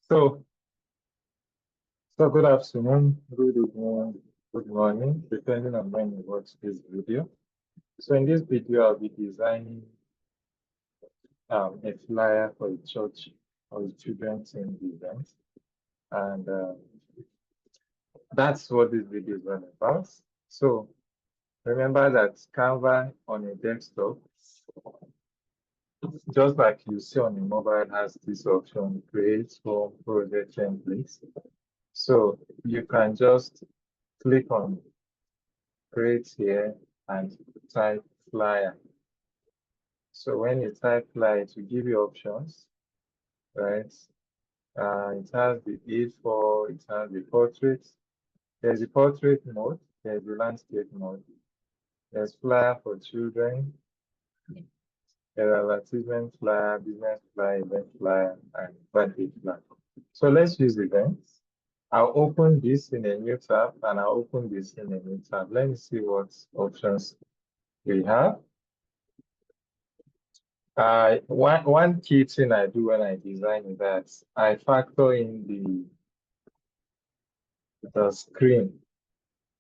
So, so good afternoon, good evening, good morning, depending on when you watch this video. So in this video, I'll be designing a flyer for a church or a children's event. And that's what this video is all about. So remember that Canva on a desktop, just like you see on a mobile, has this option, create home project templates. So you can just click on create here and type flyer. So when you type flyer, it will give you options, right? It has the A4, it has the portrait. There's the portrait mode, there's the landscape mode. There's flyer for children, there's advertisement flyer, business flyer, event flyer, and birthday flyer. So let's use events. I'll open this in a new tab and I'll open this in a new tab. Let me see what options we have. One key thing I do when I design is that I factor in the screen,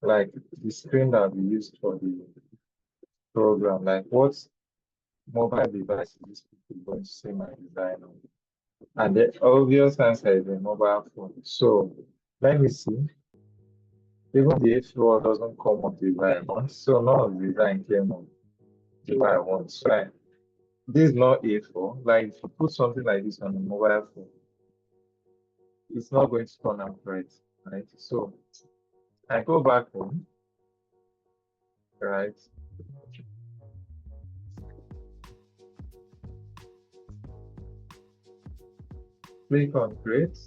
like the screen that we used for the program, like what mobile device is people going to see my design on. And the obvious answer is a mobile phone. So let me see. Even the A4 doesn't come up the way I want, so none of the design came up the way I want. So this is not A4. Like if you put something like this on a mobile phone, it's not going to turn out right? So I go back home, right? Click on create.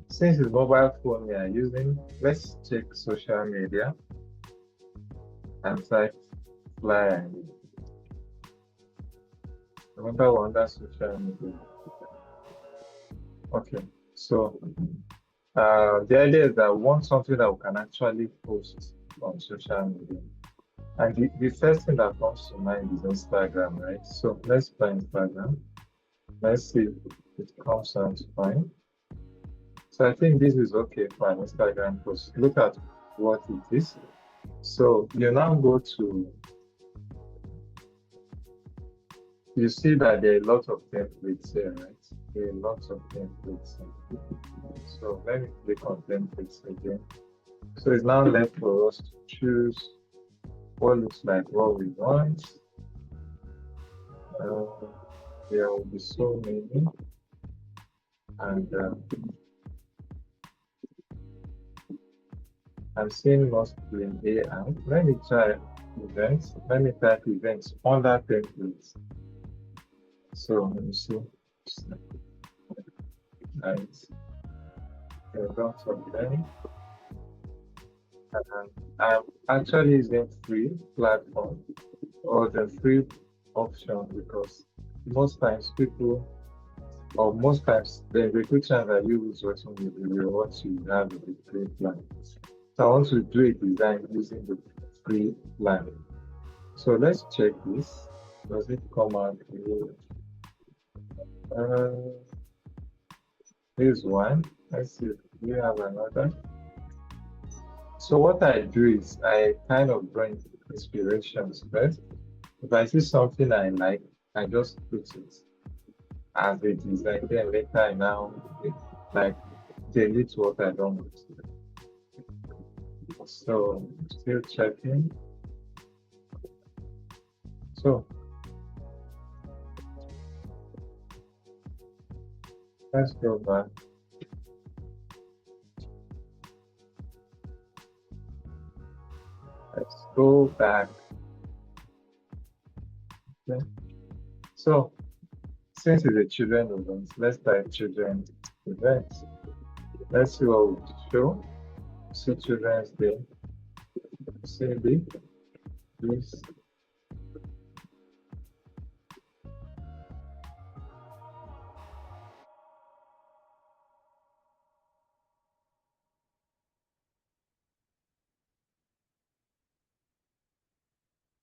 Since it's mobile phone we are using, let's check social media and type flyer. Remember we're under social media. Okay, so the idea is that we want something that we can actually post on social media. And the first thing that comes to mind is Instagram, right? So let's try Instagram. Let's see if it comes out fine. So I think this is okay for an Instagram post. Look at what it is. So you now go to, you see that there are lots of templates here, right? There are lots of templates. So let me click on templates again. So it's now left for us to choose what looks like what we want. There will be so many. And I'm seeing mostly in AI. Let me try events. Let me type events under templates. So let me see. Right. There are lots of them. And I'm actually using free platform or the free option because most times people, or most times the recruiters that you use watching the video, what you have is the free plan. So I want to do a design using the free plan. So let's check this. Does it come out here? Here's one. Let's see if we have another. So what I do is I kind of bring inspirations first. If I see something I like, I just put it as a design. Then later I now like delete what I don't want. So still checking. So let's go back. Let's go back. Okay. So since it's a children event, let's type children event. Let's see what we show. See Children's Day. See this.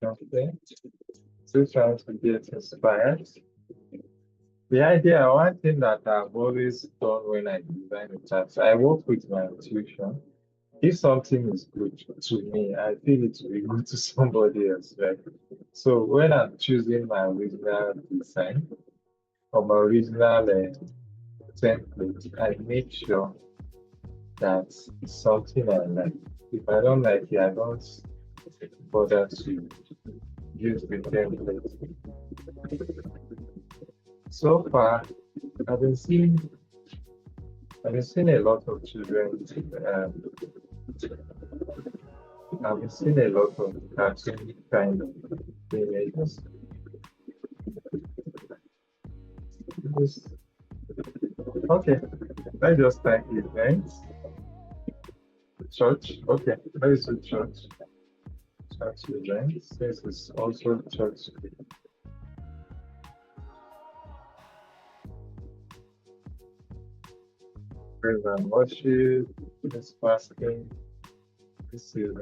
Okay. Still trying to get inspired. The idea, one thing that I've always done when I design a chart, I work with my intuition. If something is good to me, I feel it will be good to somebody else, right? So when I'm choosing my original design or my original template, I make sure that it's something I like. If I don't like it, I don't bother to use the template. So far, I've been seeing a lot of children. I've been seeing a lot of cartoon kind of images. Okay, let's just type events. Church. Okay, let's do church. Church events. This is also church. Praise and worship. This fasting. This is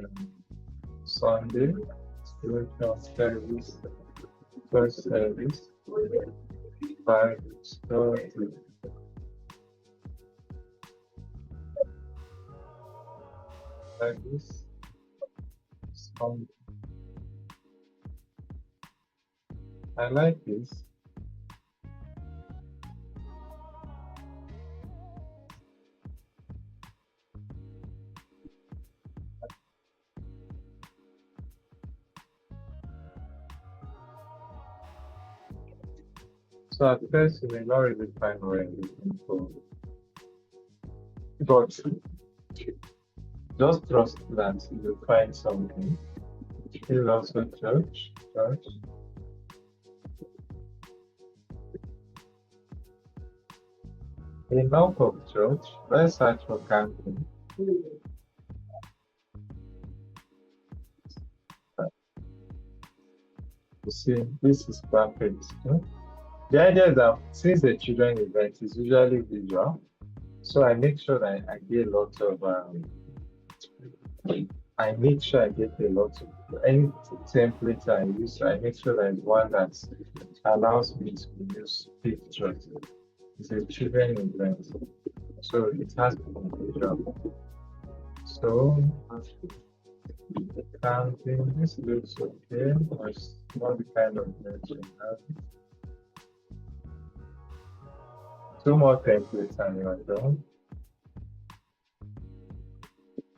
Sunday. Spiritual service. First service. Bible study. Service. Sunday. I like this. So at first, you may not really find what you're looking for, but just trust that you'll find something. Here's also church. Enough of church. Let's search for camping. You see, this is perfect. The idea is that since the children event is usually visual, so I make sure that I get lots of I make sure I get a lot of any template I use. I make sure that it's one that allows me to use pictures. It's a children event, so it has to be visual. So counting, this looks okay. It's not the kind of event you have. Two more templates and you're done.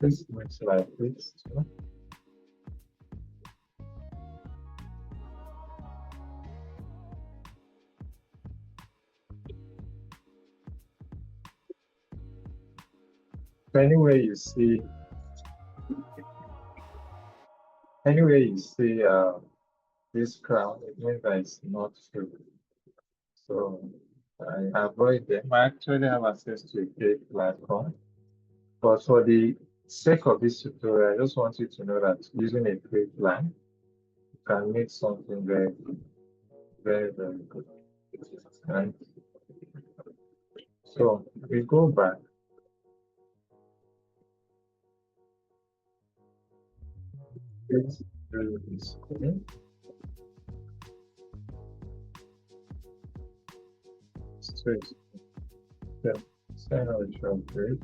This looks like this too. Anyway, you see this crown, it means that it's not true. So I avoid them. I actually have access to a paid platform, but for the sake of this tutorial, I just want you to know that using a paid plan can make something very good, very, very good. Right? So we go back. Let's do this. Straight. Yeah. Sign out the short break.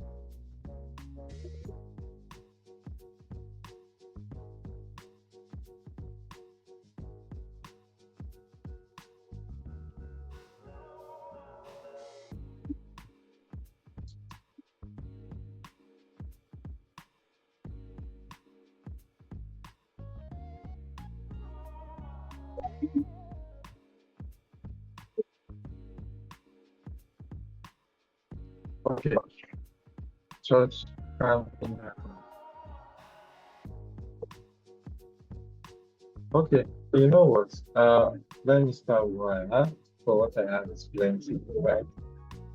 Okay. Church camping. Okay, so you know what? Let me start with what I have. For what I have is plenty, right?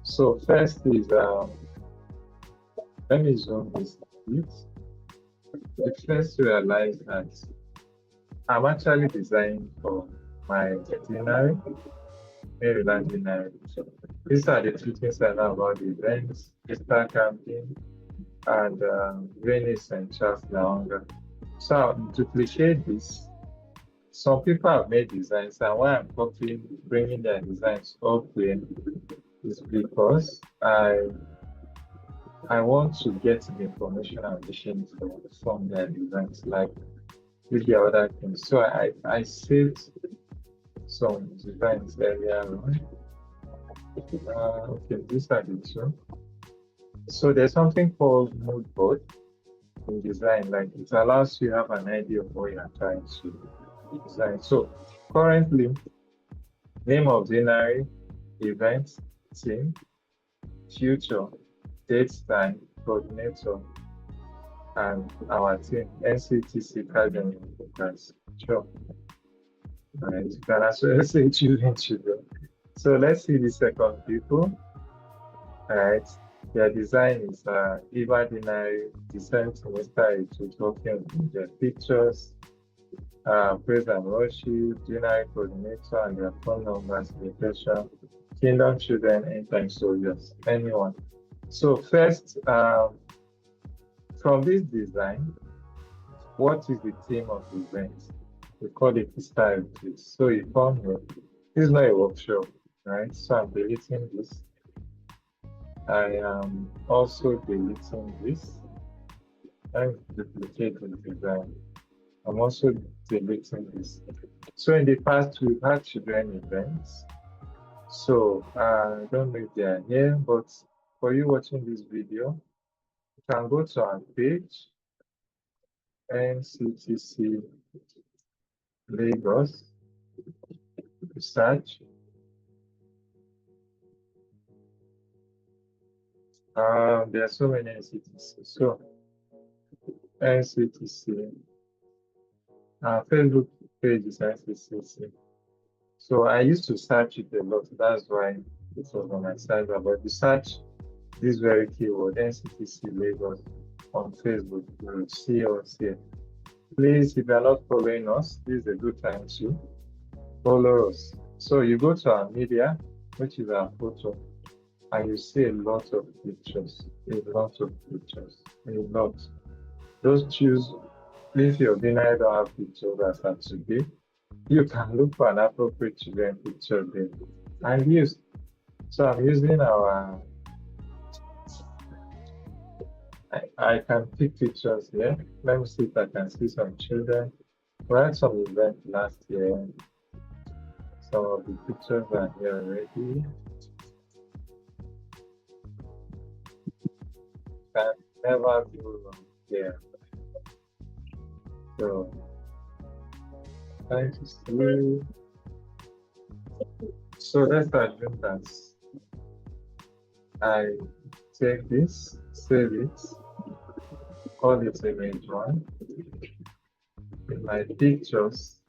So first is let me zoom this a bit. The first realize that I'm actually designing for my itinerary, Maryland itinerary. So these are the two things I know about the events, Easter camping, and rainy St. Charles Laonga. So I'll duplicate this some people have made designs, and why I'm bringing their designs up here is because I want to get the information I'm wishing from their designs, like with the other things. So I saved some designs earlier on. Okay, these are the two. So there's something called mood board in design, like it allows you to have an idea of what you're trying to design. So currently, name of binary, event, team, future, date, time, coordinator, and our team, NCTC Academy Focus. Sure. All right, you can also say children. So let's see the second people. All right, their design is binary, design semester is working on their pictures, praise and worship, binary coordinator, and their phone numbers, location, kingdom children, anytime soldiers, anyone. So first, from this design, what is the theme of the event? We call it style retreat. So you come here, this is not a workshop, right? So I'm deleting this. I am also deleting this. I'm duplicating the design. I'm also deleting this. So in the past, we've had children events. So I don't know if they are here, but for you watching this video, you can go to our page, NCTC Lagos, search. There are so many NCTC. So NCTC, our Facebook page is NCTC. So I used to search it a lot. That's why it was on my side. But you search this very keyword, NCTC Lagos, on Facebook, you will see us here. Please, if you are not following us, this is a good time to follow us. So you go to our media, which is our photo, and you see a lot of pictures, a lot. Those choose, if your binary don't have pictures as of today, you can look for an appropriate children picture there and use. So I'm using our, I can pick pictures here. Let me see if I can see some children. We had some event last year. Some of the pictures are here already. Can never do wrong here. So, trying to see. So let's assume that I take this, save it, call it image one. In my pictures,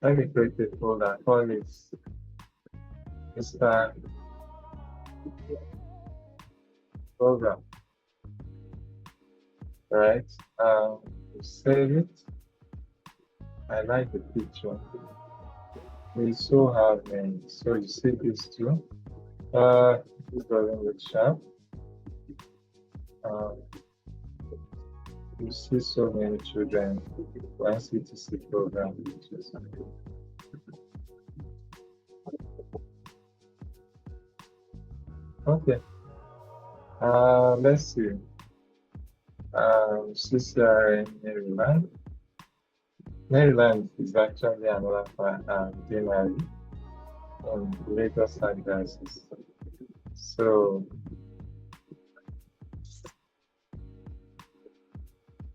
let me create a folder, call it Mr. Program. Right? Save it. I like the picture. We so have many. So you see this too. This doesn't look sharp. You see so many children one CTC program pictures. Okay. Let's see. CCRN Maryland. Maryland is actually another binary on Lagos addresses. So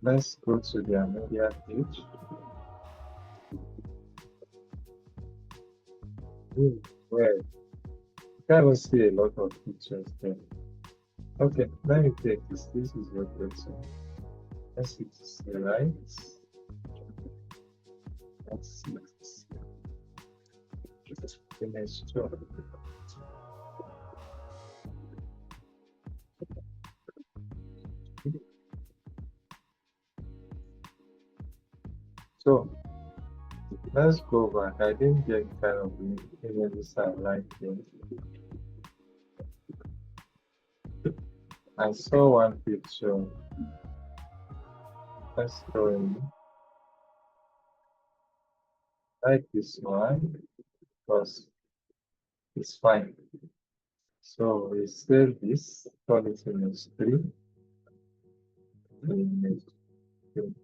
let's go to their media page. Well, you can even see a lot of pictures there. Okay, let me take this. This is your question. Let's see this right. Let's see this. Image 2. So let's go back. I didn't get kind of images I like here. I saw one picture. Let's go in. like this one because it's fine. So we save this, call it image 3, image 2.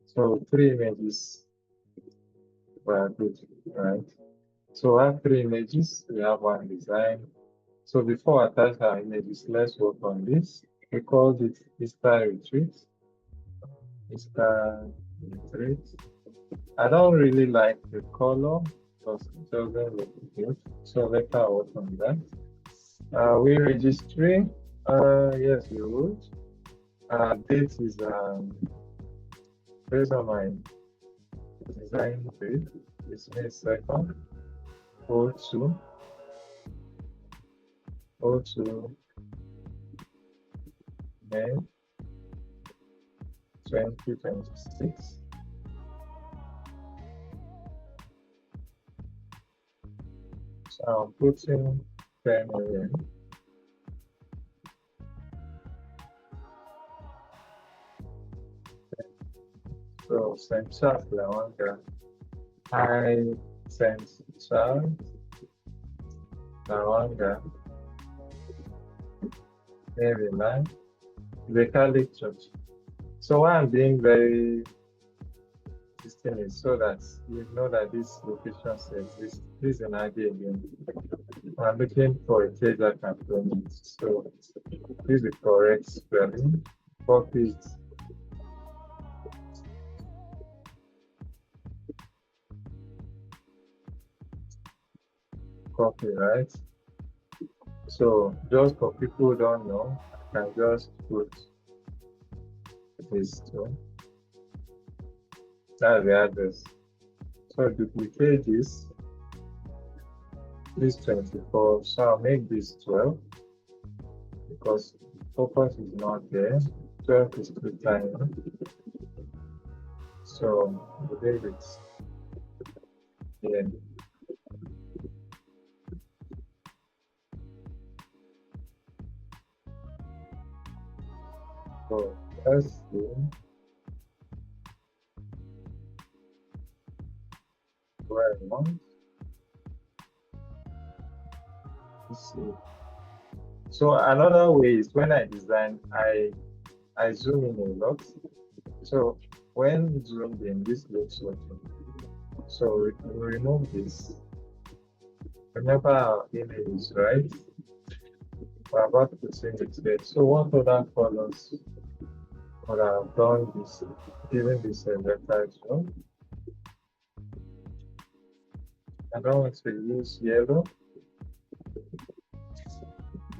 So 3 images were good, right? So we have 3 images, we have one design. So before I attach our images, let's work on this. We called it Easter retreat. Easter retreat. I don't really like the color because it doesn't look good. So later I'll work on that. We registering? Yes, we would. Date is based on my design date. It's May 2nd, 02, 02, May 2026. So I'm putting 10 million. So send chat Lawanga. I send chat Lawanga. Maybe 9. The Catholic Church. So why I'm being very system is so that you know that this location says this is an idea again. I'm looking for a page that can print it. So this is the correct spelling. Copy it. Copy, right? So just for people who don't know, I can just put this too. That's the address. So duplicate this 24. So I'll make this 12 because focus is not there. 12 is too tiny. So we leave it here. So let's see where I want. Let's see. So another way is when I design, I zoom in a lot. So when zoomed in, this looks working. So we remove this. Remember our images, right? We're about to send it there. So what other colors would have done this, given this better as well? I don't want to use yellow.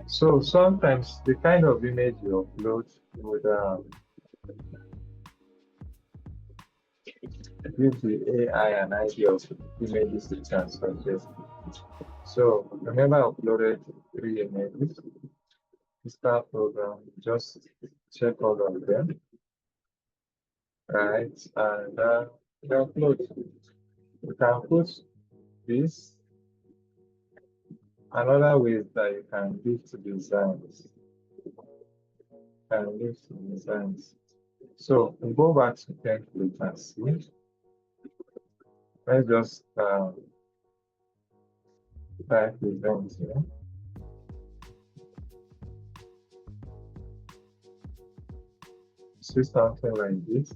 So sometimes the kind of image you upload would give the AI an idea of images to transfer. So remember I uploaded 3 images. Start program, just check all of them, right? And upload. You can put this. Another way is that you can lift designs. So we go back to template and see. Let's just type event here. See something like this.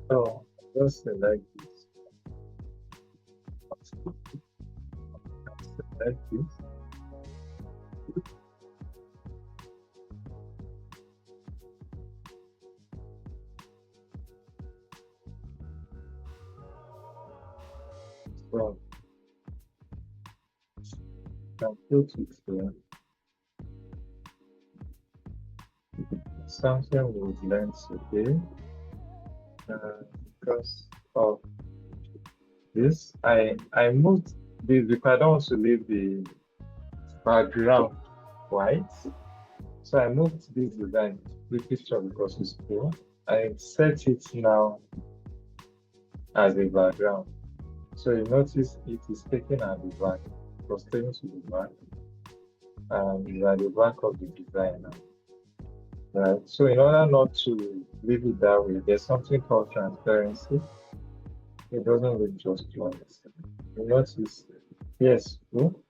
So just select this. Select this. So can put it here. something we would learn today. Because of this, I moved this because I don't want to leave the background white. So I moved this design, the picture because it's cool. I set it now as a background. So you notice it is taken at the back, it was taken to the back, and it's at the back of the design now. Right. So in order not to leave it that way, there's something called transparency. It doesn't look just white. You notice, yes, full,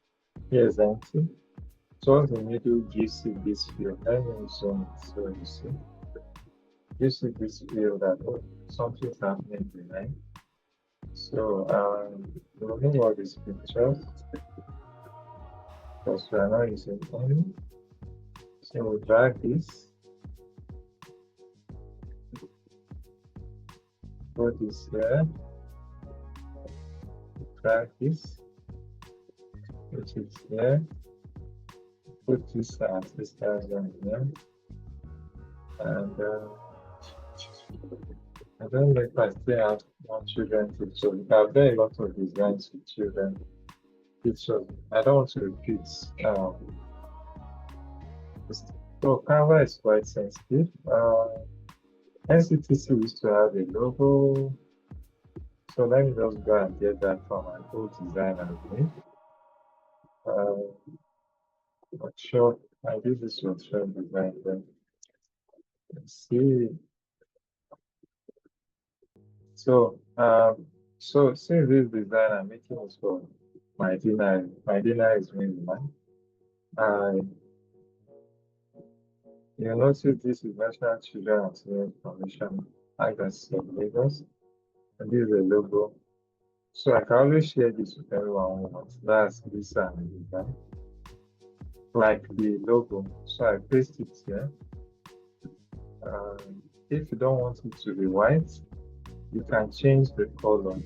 here's empty. Towards the middle gives you this feel. Let me zoom it so you see. Gives you this feel that oh, something's happening behind. So remove all these pictures because we are not using any. So we'll drag this, put this here, drag this, put it here, put this as this diagram here, and I don't know if I still have more children to show. I've done a lot of designs with children. I don't want to repeat. So Canva is quite sensitive. NCTC used to have a logo. So let me just go and get that from my old design I made. Workshop, I did this workshop design then. Let's see. So since this design I'm making is for my dinner is mainly mine. You notice this is National Children and Senior Foundation, Agency of Lagos, and this is a logo. So I can always share this with everyone who wants. That's this and design, like the logo. So I paste it here. If you don't want it to be white, you can change the color.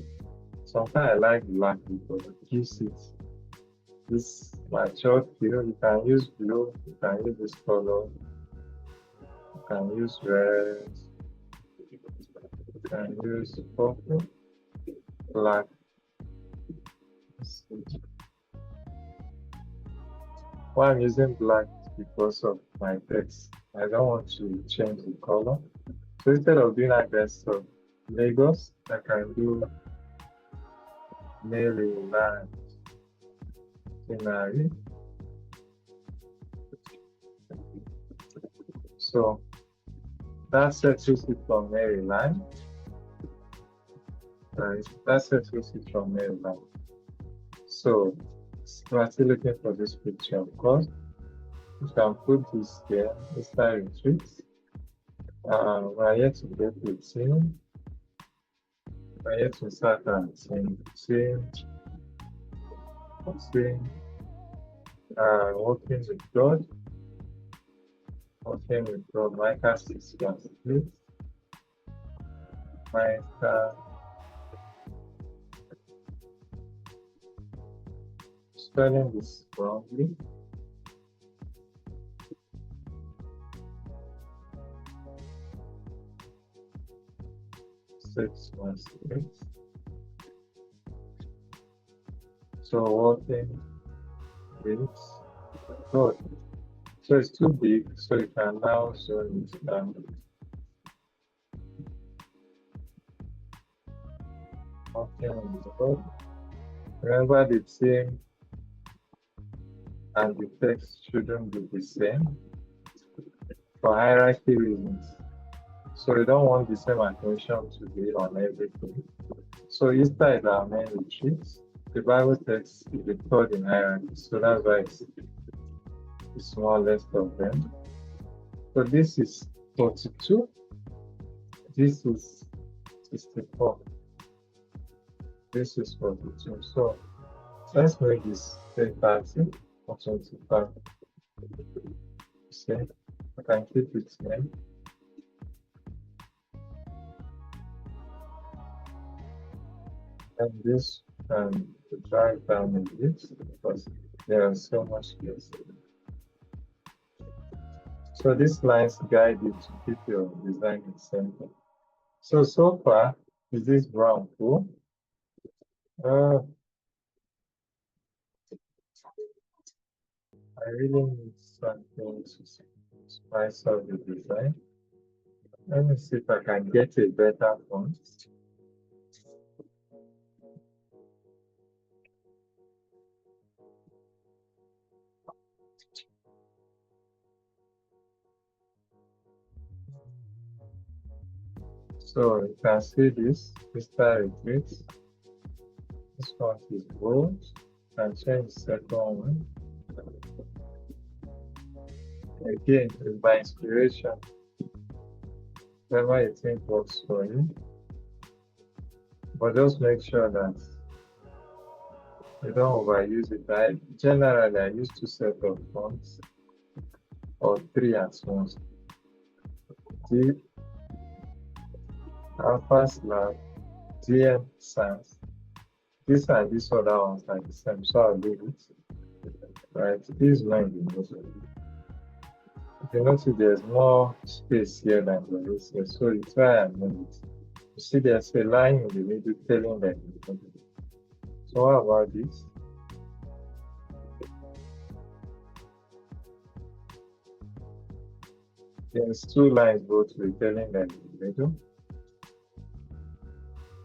Sometimes I like black because it gives it this mature feel. You can use blue, you can use this color, you can use red, you can use purple, black. Why I'm using black because of my text. I don't want to change the color. So instead of doing Address of Lagos, I can do Maryland Scenery. So that settles it from Maryland. Right, that settles it from Maryland. So we're still looking for this picture, of course. You can put this here, inside retreats. We're yet to get the team. We're yet to start and team, working with God. Working with God, Micah 6:8. Micah, spelling this wrongly. Six, 1, 6. So working with God. So it's too big, so you can now show it down. Working with God. Remember the theme and the text shouldn't be the same for hierarchy reasons. So you don't want the same attention to be on everything. So Easter is our main retreat. The Bible text is recorded in hierarchy, so that's why it's the smallest of them. So this is 42. This is 64. This is 42. So let's make this 30 or 25. See, I can keep it here. And this can drive down a bit because there is so much space. So these lines guide you to keep your design simple. So far, is this brown cool? I really need something to spice up the design. Let me see if I can get a better font. So you can see this, Mr. Retreat. This font is bold. And change the second one. Again, it's by inspiration. Whatever you think works for you. But just make sure that you don't overuse it. Generally, I use 2 sets of fonts or 3 at once. The Alpha Slab, DM Sans. This and this other ones are the same, so I'll leave it. Right, this line is most of it. If you notice, there's more space here than there is here, so it's why I move it. You see, there's a line in the middle telling them. So what about this? There's 2 lines both telling them in the middle.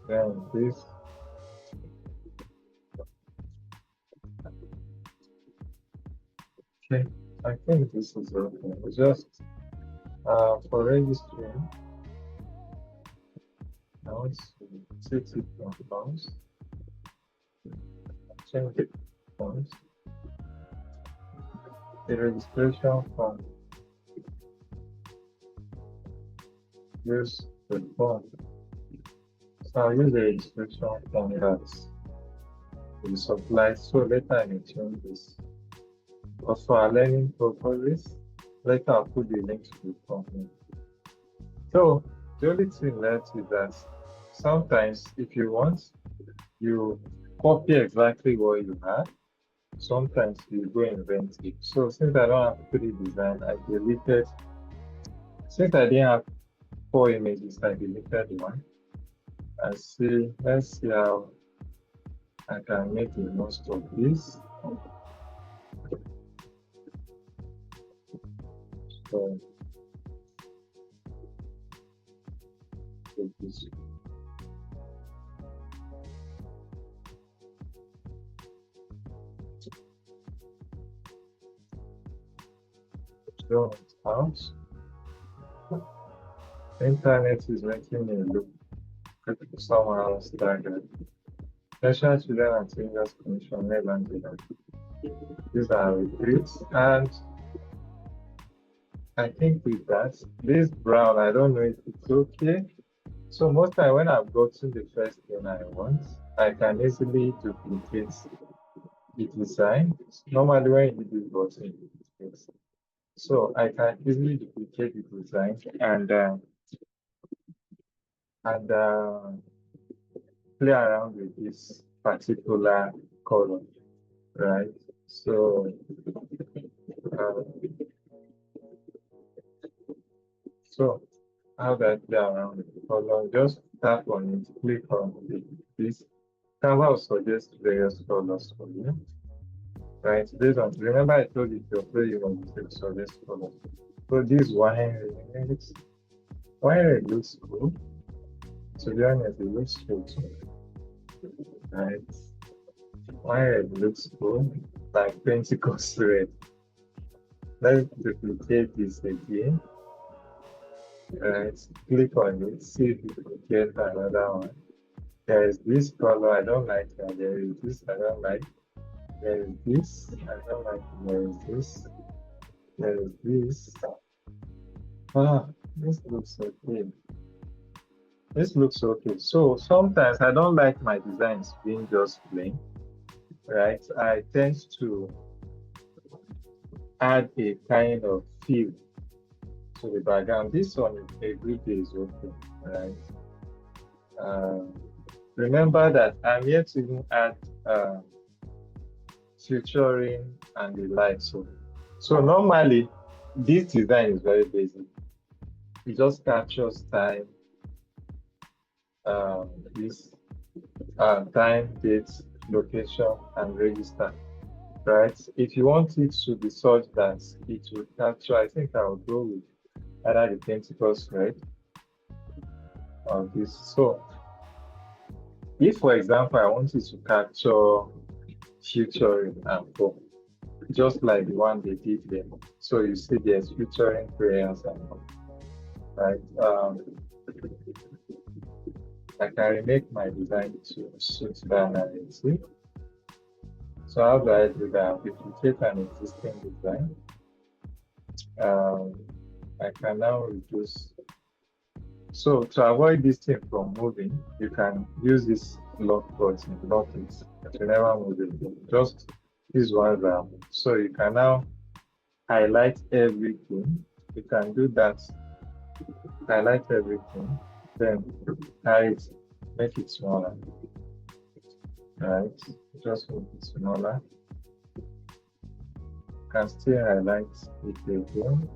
Then this. Okay, I think this is okay. Just for registering, I want to set it on fonts. Change the fonts. The registration form. Use the form. So I'll use the registration form that will supply. So later I may change this. But for our learning purposes, later I'll put the link to the form. So the only thing left is that sometimes if you want, you copy exactly what you have. Sometimes you go invent it. So since I don't have 3 design, I deleted. Since I didn't have 4 images, I deleted one. And see, let's see how I can make the most of this. So take this. Show it out. Internet is making me look somehow staggered. National Children and Seniors Commission, Netherlands. These are retreats, and I think with that, this brown, I don't know if it's okay. So most time when I've gotten the first thing I want, I can easily duplicate the design. Normally when you do button, it fixes. So I can easily duplicate the design and play around with this particular color, right? So uh, how do I play around with the color? Just tap on it, click on this. Canva will suggest various colors for you, right? Based on, remember I told you to play you want to suggest colors. So this wine red looks cool. To be honest, it looks cool too, right? Wine red looks cool, like Pentecost red. Let's duplicate this again. Right, click on it, see if you can get another one. There is this color I don't like, and there is this I don't like. There is this I don't like. There is this. There is this. This looks okay. This looks okay. So sometimes I don't like my designs being just plain, right? I tend to add a kind of feel to the background. This one every day is okay, right? Remember that I'm here to even add featuring and the like. So normally this design is very basic. It just captures time, this time, date, location, and register. Right? If you want it to be such that it will capture, I think I will go with either the Pentecost thread or this. So, if for example, I wanted to capture featuring and form, just like the one they did there. So you see there's featuring prayers and all, right? I can remake my design to suit that narrative. So how do I do that? If you take an existing design, I can now reduce. So to avoid this thing from moving, you can use this lock button, lock it. It will never move it. Just this one down. So you can now highlight everything. You can do that. Highlight everything, then hide, make it smaller. Right? Just make it smaller. You can still highlight it again.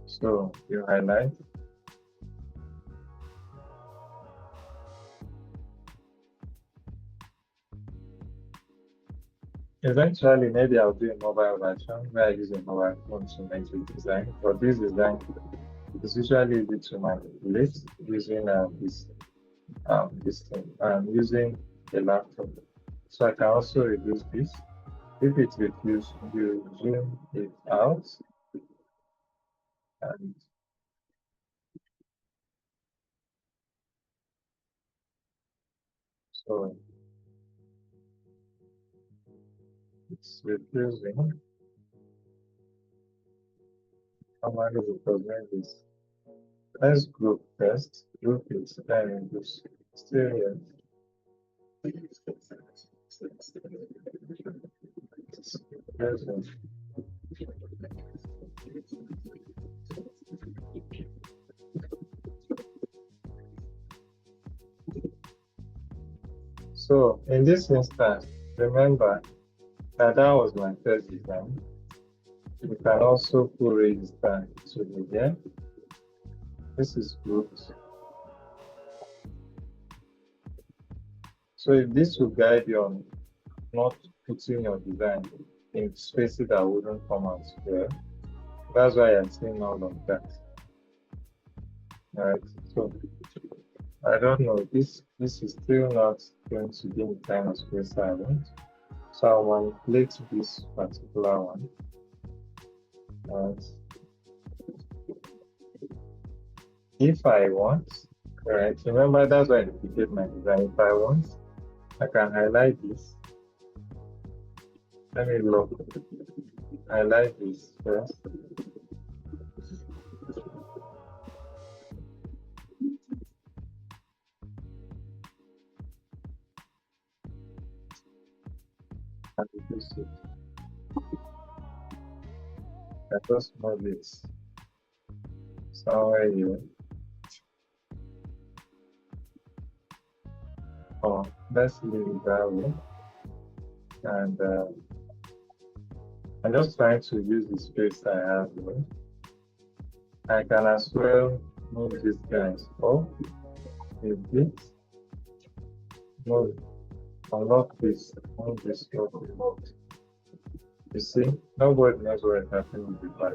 So you highlight. Eventually, maybe I'll do a mobile version where I use a mobile phone to make the design. But this design is usually easy to manipulate using this thing. I'm using a laptop, so I can also reduce this. If it reduces, you zoom it out, and so it's reducing. Normally, because when this, let's group first, group it, then reduce. Still here. Reducing. So in this instance, remember that that was my first design. You can also put register to the here. This is grouped. So if this will guide you on not putting your design in spaces that wouldn't come out square, that's why I'm seeing all of that. All right. So I don't know. This is still not going to give me kind of space I want. So I'll manipulate this particular one. All right. If I want, all right, remember that's why I duplicate my design. If I want, I can highlight this. Let me look. Highlight this first. And reduce it. I just move it somewhere here. Oh, let's leave it that way. And I'm just trying to use the space I have here. I can as well move these guys up a bit. Move, unlock this, move this up a bit. You see, nobody knows what happened with the bike.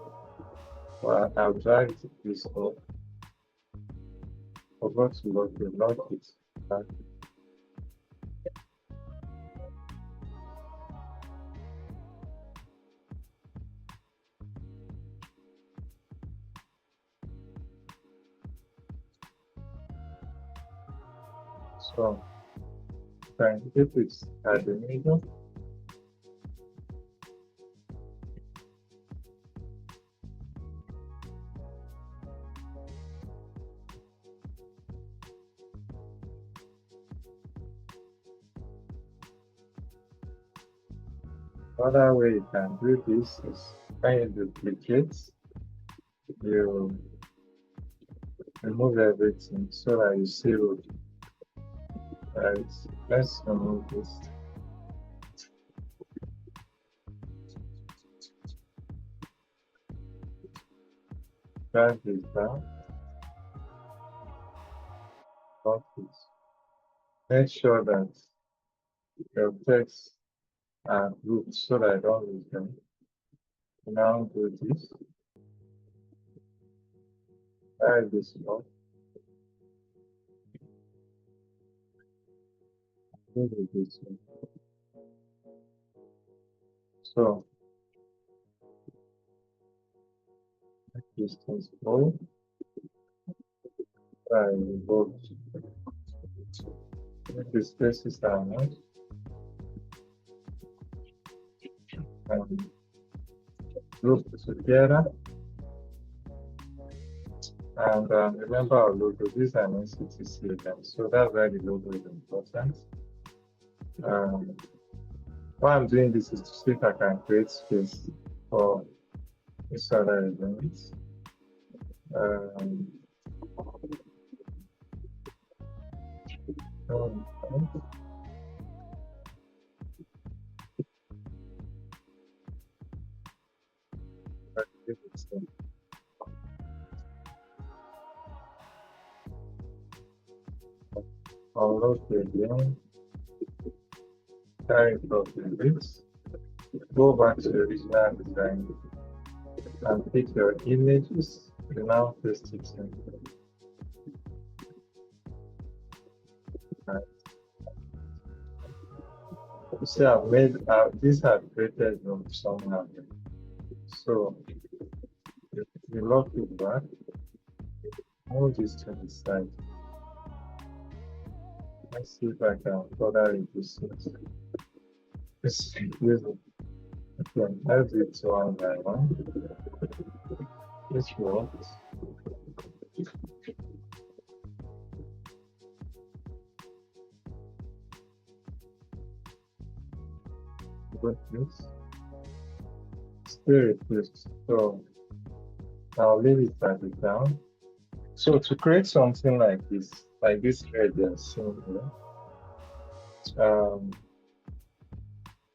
Well, I'll drag this up. Forgot to lock it. Back. So, try and keep it at the middle. Other way you can do this is when you duplicate, you remove everything so that you see road. Right, let's remove this. drag this down, not this. Make sure that your text are grouped so that I don't lose them. Now do this. Drag this up. Do this one. So make this thing small. I will make the spaces are nice. And group together. And remember our logo, this is an NCT slogan, so that's why the logo is important. Why I'm doing this is to see if I can create space for this other event. I'll load the again, carry it off the bits, go back to the original design and pick your images. You now paste it in. Right. You see, I've made these are created from somehow. So if you lock it back, move this to the side. Let's see if I can further reduce it. It's confusing. Okay, let's do it one by one. This works. Got this. Still reduced. So I'll leave it at the down. So to create something like this thread you're seeing here,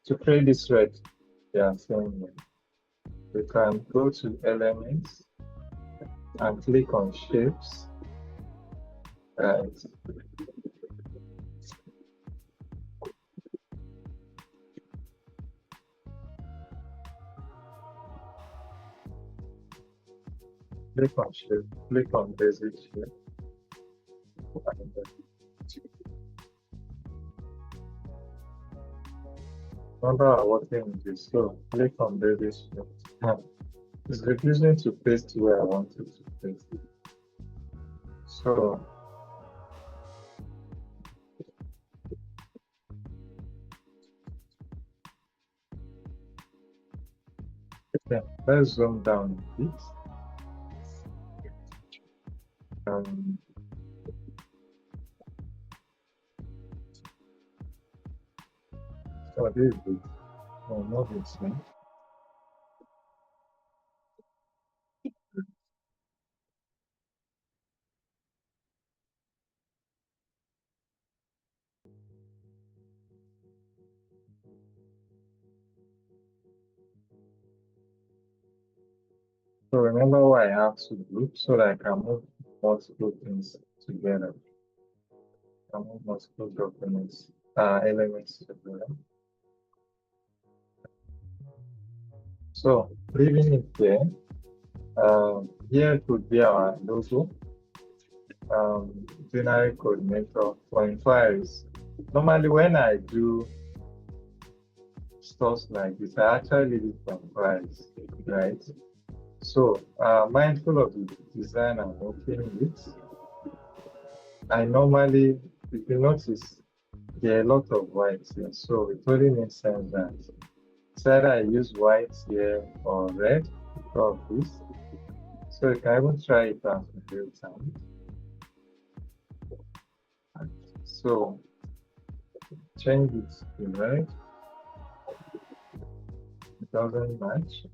to create this thread you're seeing here, we can go to elements and click on shapes. Right. Click on shape, click on basic shape. Remember our working with this, so click on basic shape. It's refusing to paste where I wanted to paste it. So okay, let's zoom down a bit. So this is it. No, not this one. So remember why I have to group so that I can move multiple things together. I move multiple documents, elements together. So leaving it there, here could be our logo, binary coordinator for inquiries. Normally when I do stuff like this, I actually leave it for inquiries, right? So mindful of the design I'm working with, I normally, if you notice, there are a lot of whites here, so it only makes sense that it's either I use white here or red because of this. So you can even try it out in real time. So change it to red. It doesn't match.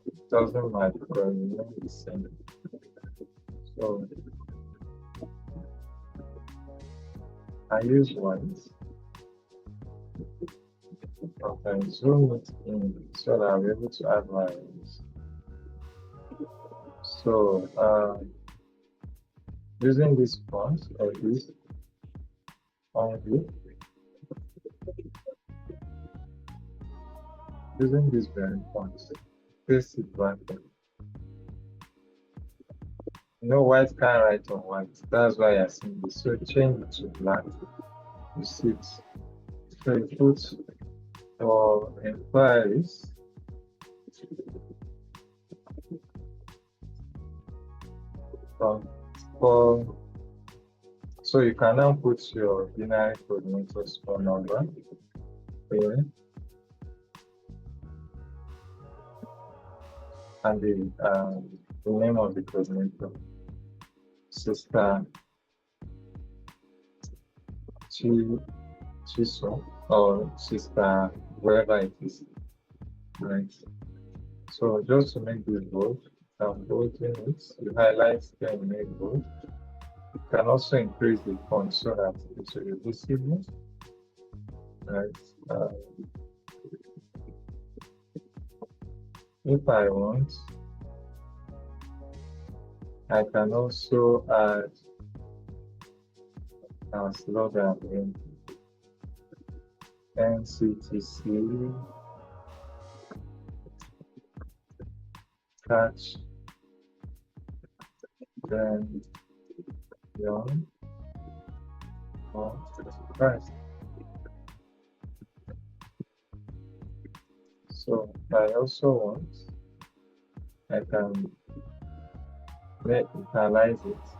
It doesn't match because you know the same. So I use white. Okay, zoom it in so that I'll be able to add lines. So using this font or this only, using this very font, paste it back. You know, white can't write on white. That's why I see this. So change it to black. You see it. So you put for inquiries. For so you can now put your binary coordinators phone number here and the name of the coordinator, sister Chiso or sister wherever it is, right? So just to make this bold, I'm bolding it. You highlight then make bold. You can also increase the font so that it will be visible, right? If I want, I can also add a slogan in NCTC catch then young or Christ. So I also want, I can italize this.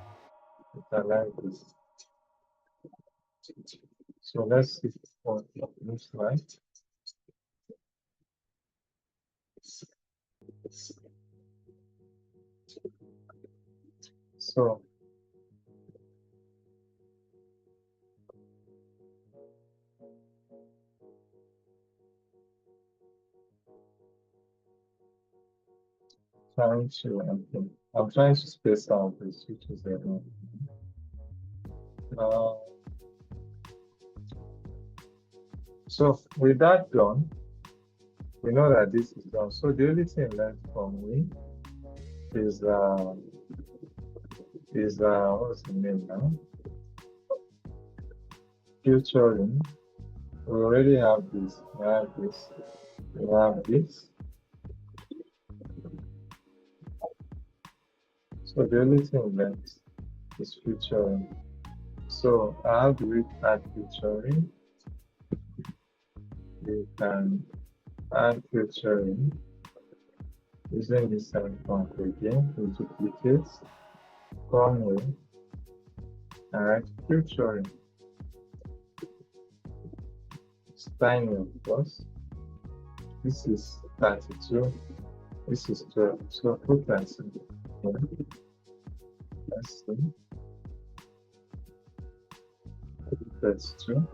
So let's see what it looks like. So trying to I'm trying to space out the switches there. So with that done, we know that this is done. So the only thing left for me is what's the name now? Filtering. We already have this. We have this. We have this. So the only thing left is filtering. So how do we add filtering? We can add filtering using this icon again. We duplicate, come here, and write filtering. It's tiny, of course. This is 32. This is 12. So put that in here. Let's see. That's 2.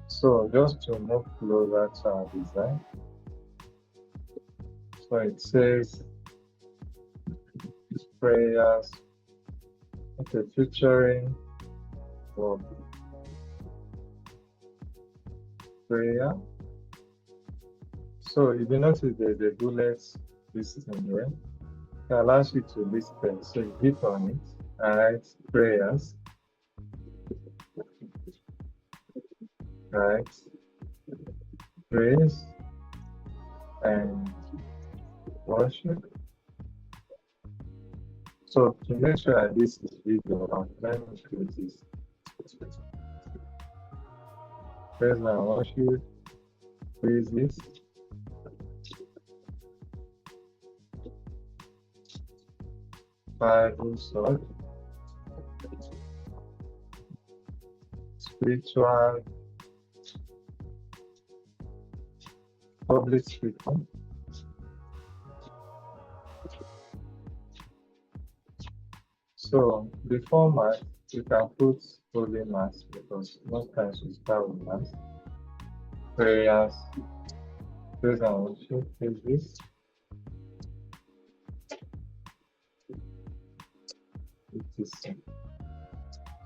So just to move closer to our design. So it says prayers, okay, featuring for prayer. So if you notice the bullets listing here, it allows you to list them. So you hit on it and write prayers, right? Praise and worship. So to make sure that this is video, let me create this. Praise and worship, praises. Bible sword, spiritual, public speaking. So the format, you can put holy mass because most times we start with mass, prayers, This I want to is this. Etc.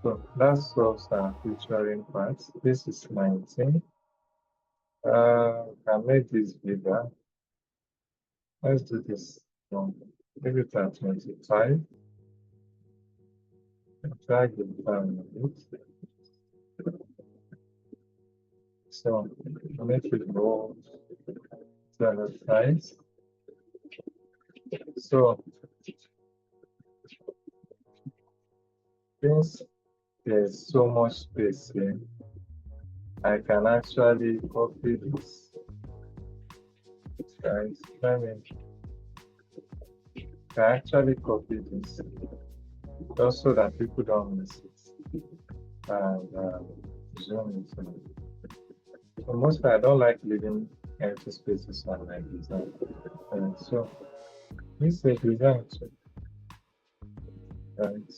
So that solves our featuring part. This is 19. Can make this bigger. Let's do this one. Leave it at 25. Drag it down a bit. So make it more to the size. So since there's so much space here, I can actually copy this. Guys, let me can actually copy this just so that people don't miss it and zoom it in. For most part, I don't like leaving empty spaces on my design. So this is a design check, right?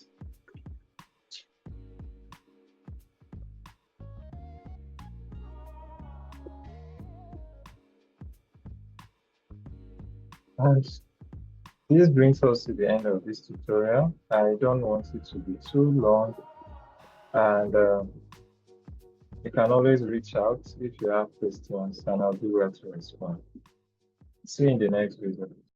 And this brings us to the end of this tutorial. I don't want it to be too long, and you can always reach out if you have questions, and I'll do well to respond. See you in the next video.